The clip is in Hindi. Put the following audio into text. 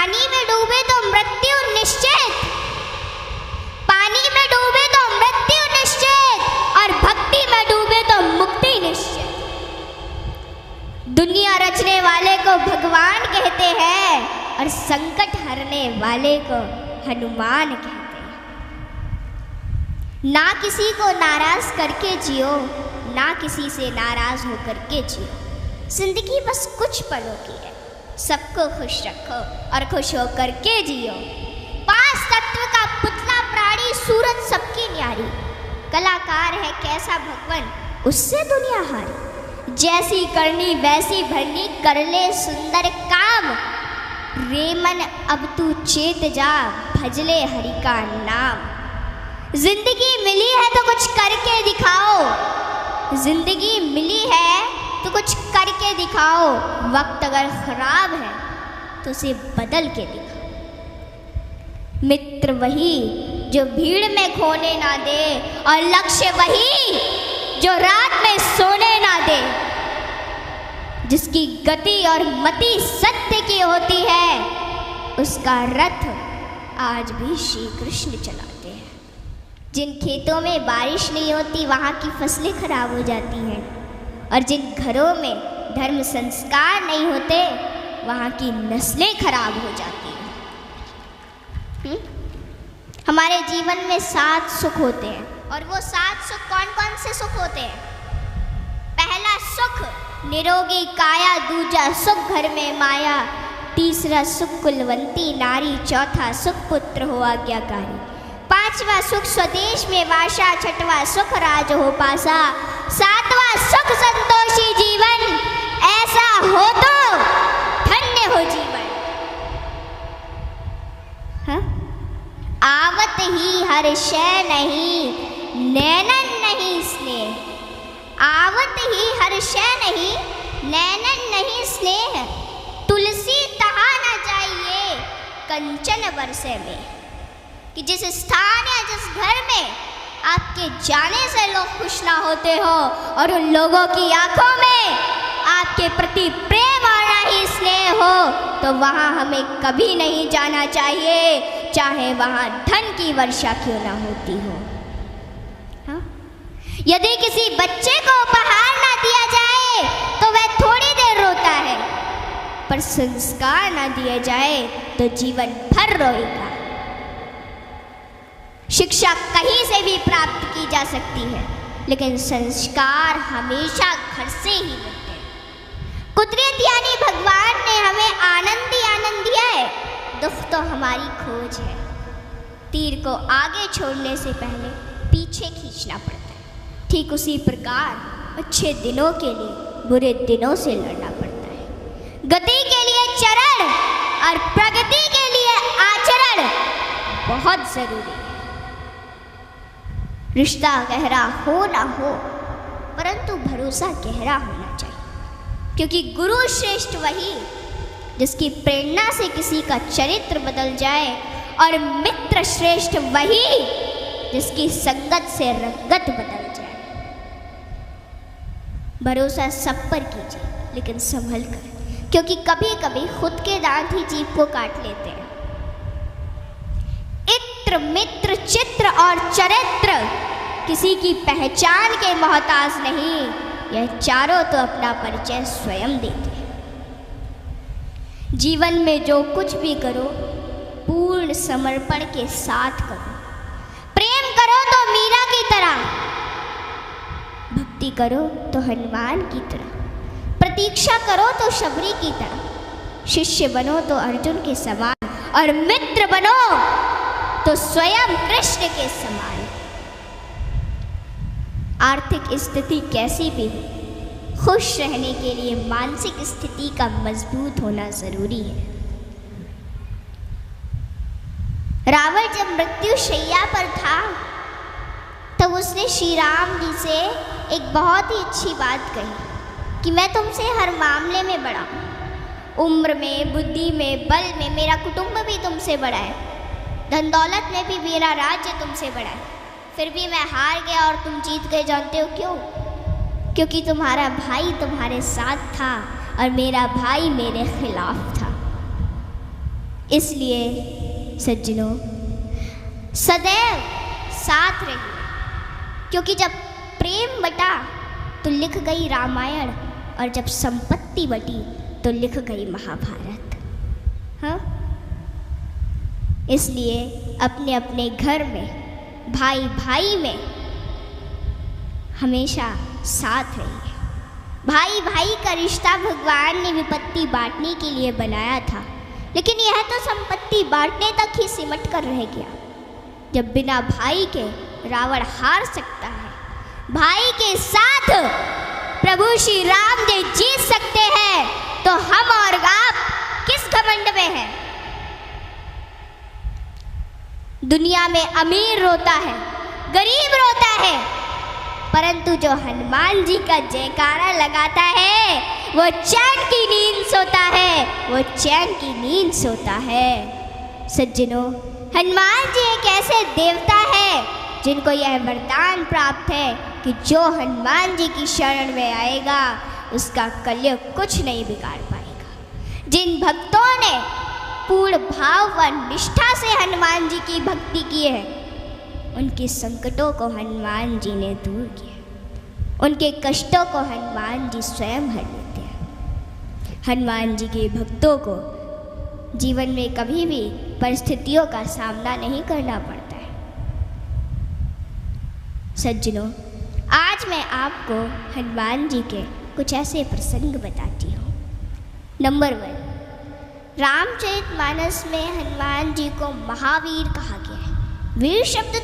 पानी में डूबे तो मृत्यु निश्चित, पानी में डूबे तो मृत्यु निश्चित, और भक्ति में डूबे तो मुक्ति निश्चित। दुनिया रचने वाले को भगवान कहते हैं और संकट हरने वाले को हनुमान कहते हैं। ना किसी को नाराज करके जियो, ना किसी से नाराज होकर के जियो। जिंदगी बस कुछ पलों की है, सबको खुश रखो और खुश होकर के जियो। पांच तत्व का पुतला प्राणी सूरत सबकी न्यारी, कलाकार है कैसा भगवान उससे दुनिया हारी। जैसी करनी वैसी भरनी कर ले सुंदर काम, रेमन अब तू चेत जा भजले हरि का नाम। जिंदगी मिली है तो कुछ करके दिखाओ, जिंदगी मिली है तो कुछ करके दिखाओ। वक्त अगर खराब है तो उसे बदल के दिखाओ। मित्र वही जो भीड़ में खोने ना दे, और लक्ष्य वही जो रात में सोने ना दे। जिसकी गति और मति सत्य की होती है, उसका रथ आज भी श्री कृष्ण चलाते हैं। जिन खेतों में बारिश नहीं होती वहाँ की फसलें खराब हो जाती हैं, और जिन घरों में धर्म संस्कार नहीं होते वहाँ की नस्लें खराब हो जाती हैं। हमारे जीवन में 7 सुख होते हैं, और वो 7 सुख कौन कौन से सुख होते हैं? पहला सुख निरोगी काया, दूजा सुख घर में माया, तीसरा सुख कुलवंती नारी, चौथा सुख पुत्र हो आज्ञाकारी, पांचवा सुख स्वदेश में वासा, छठवां सुख राज हो पासा, सातवां सुख संतोषी जीवन, ऐसा हो तो धन्य हो जीवन। हाँ? आवत ही हर शय नहीं, नैनन नहीं स्नेह। आवत ही हर शय नहीं, नैनन नहीं स्नेह। तुलसी तहा न जाइए कंचन बरसे में। कि जिस स्थान या जिस घर में आपके जाने से लोग खुश ना होते हो, और उन लोगों की आंखों में आपके प्रति प्रेम और ना ही स्नेह हो, तो वहाँ हमें कभी नहीं जाना चाहिए, चाहे वहाँ धन की वर्षा क्यों ना होती हो। हाँ? यदि किसी बच्चे को उपहार ना दिया जाए तो वह थोड़ी देर रोता है, पर संस्कार ना दिए जाए तो जीवन भर रोएगा। शिक्षा कहीं से भी प्राप्त की जा सकती है, लेकिन संस्कार हमेशा घर से ही मिलते हैं। कुदरत यानी भगवान ने हमें आनंद ही आनंद दिया है, दुख तो हमारी खोज है। तीर को आगे छोड़ने से पहले पीछे खींचना पड़ता है। ठीक उसी प्रकार अच्छे दिनों के लिए बुरे दिनों से लड़ना पड़ता है। गति के लिए चरण और प्रगति के लिए आचरण बहुत जरूरी है। रिश्ता गहरा हो ना हो, परंतु भरोसा गहरा होना चाहिए, क्योंकि गुरु श्रेष्ठ वही जिसकी प्रेरणा से किसी का चरित्र बदल जाए, और मित्र श्रेष्ठ वही जिसकी संगत से रंगत बदल जाए। भरोसा सब पर कीजिए, लेकिन संभल कर, क्योंकि कभी कभी खुद के दांत ही जीभ को काट लेते हैं। इत्र मित्र चित्र और चरित्र किसी की पहचान के मोहताज नहीं, यह चारों तो अपना परिचय स्वयं देते हैं। जीवन में जो कुछ भी करो पूर्ण समर्पण के साथ करो। प्रेम करो तो मीरा की तरह, भक्ति करो तो हनुमान की तरह, प्रतीक्षा करो तो शबरी की तरह, शिष्य बनो तो अर्जुन के समान, और मित्र बनो तो स्वयं कृष्ण के समान। आर्थिक स्थिति कैसी भी हो, खुश रहने के लिए मानसिक स्थिति का मजबूत होना जरूरी है। रावण जब मृत्यु शैया पर था तब उसने श्री राम जी से एक बहुत ही अच्छी बात कही कि मैं तुमसे हर मामले में बड़ा हूँ, उम्र में, बुद्धि में, बल में मेरा कुटुंब भी तुमसे बड़ा है, धन दौलत में भी मेरा राज्य तुमसे बड़ा है, फिर भी मैं हार गया और तुम जीत गए। जानते हो क्यों? क्योंकि तुम्हारा भाई तुम्हारे साथ था और मेरा भाई मेरे खिलाफ था। इसलिए सज्जनों, सदैव साथ रहिए, क्योंकि जब प्रेम बटा तो लिख गई रामायण, और जब संपत्ति बटी तो लिख गई महाभारत। हाँ, इसलिए अपने अपने घर में, भाई भाई में हमेशा साथ रहिए। भाई भाई का रिश्ता भगवान ने विपत्ति बांटने के लिए बनाया था, लेकिन यह तो संपत्ति बांटने तक ही सिमट कर रह गया। जब बिना भाई के रावण हार सकता है, भाई के साथ प्रभु श्री राम जी जीत सकते हैं, तो हम और आप किस घमंड में हैं? दुनिया में अमीर रोता है, गरीब रोता है, परंतु जो हनुमान जी का जयकारा लगाता है वो चैन की नींद सोता है, वो चैन की नींद सोता है। सज्जनों, हनुमान जी एक ऐसे देवता है जिनको यह वरदान प्राप्त है कि जो हनुमान जी की शरण में आएगा उसका कलयुग कुछ नहीं बिगाड़ पाएगा। जिन भक्तों ने पूर्ण भाव व निष्ठा से हनुमान जी की भक्ति की है, उनके संकटों को हनुमान जी ने दूर किया, उनके कष्टों को हनुमान जी स्वयं हर लेते हैं। हनुमान जी के भक्तों को जीवन में कभी भी परिस्थितियों का सामना नहीं करना पड़ता है। सज्जनों, आज मैं आपको हनुमान जी के कुछ ऐसे प्रसंग बताती हूँ। नंबर 1, रामचरितमानस में हनुमान जी को महावीर कहा गया है। वीर शब्द तो